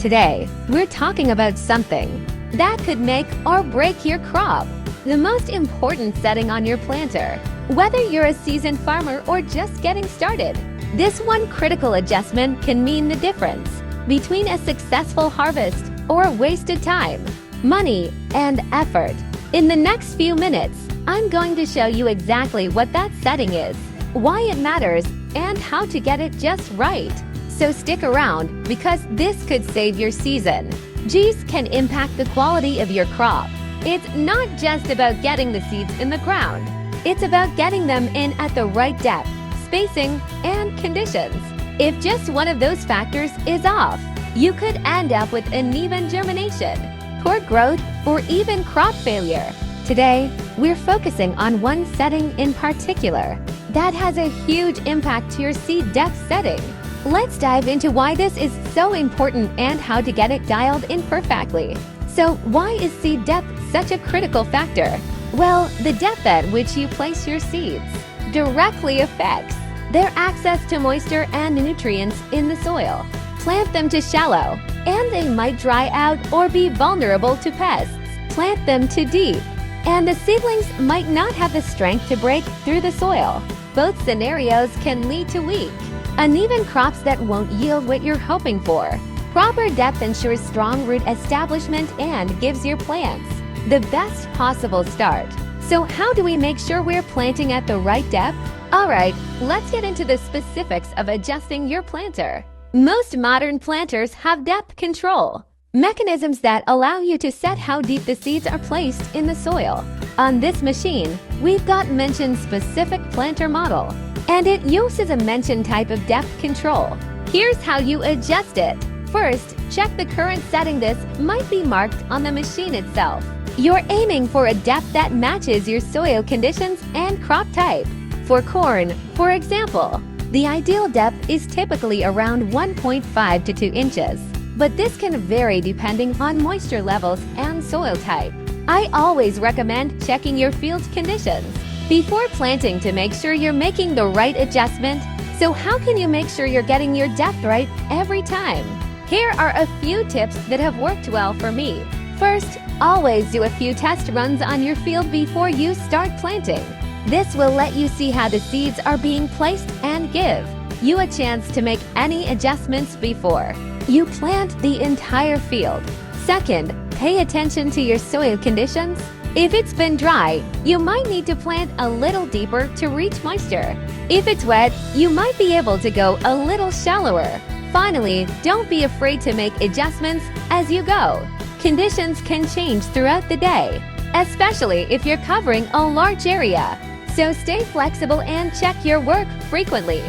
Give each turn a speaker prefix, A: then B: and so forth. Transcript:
A: Today, we're talking about something that could make or break your crop. The most important setting on your planter. Whether you're a seasoned farmer or just getting started, this one critical adjustment can mean the difference between a successful harvest or wasted time, money, and effort. In the next few minutes, I'm going to show you exactly what that setting is, why it matters, and how to get it just right. So stick around, because this could save your season. G's can impact the quality of your crop. It's not just about getting the seeds in the ground. It's about getting them in at the right depth, spacing, and conditions. If just one of those factors is off, you could end up with uneven germination, poor growth, or even crop failure. Today, we're focusing on one setting in particular that has a huge impact to your seed depth setting. Let's dive into why this is so important and how to get it dialed in perfectly. So, why is seed depth such a critical factor? Well, the depth at which you place your seeds directly affects their access to moisture and nutrients in the soil. Plant them too shallow, and they might dry out or be vulnerable to pests. Plant them too deep, and the seedlings might not have the strength to break through the soil. Both scenarios can lead to weak, uneven crops that won't yield what you're hoping for. Proper depth ensures strong root establishment and gives your plants the best possible start. So how do we make sure we're planting at the right depth? Alright, let's get into the specifics of adjusting your planter. Most modern planters have depth control, mechanisms that allow you to set how deep the seeds are placed in the soil. On this machine, we've got mentioned specific planter model, and it uses a mentioned type of depth control. Here's how you adjust it. First, check the current setting. This might be marked on the machine itself. You're aiming for a depth that matches your soil conditions and crop type. For corn, for example, the ideal depth is typically around 1.5 to 2 inches, but this can vary depending on moisture levels and soil type. I always recommend checking your field conditions before planting to make sure you're making the right adjustment. So how can you make sure you're getting your depth right every time? Here are a few tips that have worked well for me. First, always do a few test runs on your field before you start planting. This will let you see how the seeds are being placed and give you a chance to make any adjustments before you plant the entire field. Second, pay attention to your soil conditions. If it's been dry, you might need to plant a little deeper to reach moisture. If it's wet, you might be able to go a little shallower. Finally, don't be afraid to make adjustments as you go. Conditions can change throughout the day, especially if you're covering a large area. So stay flexible and check your work frequently.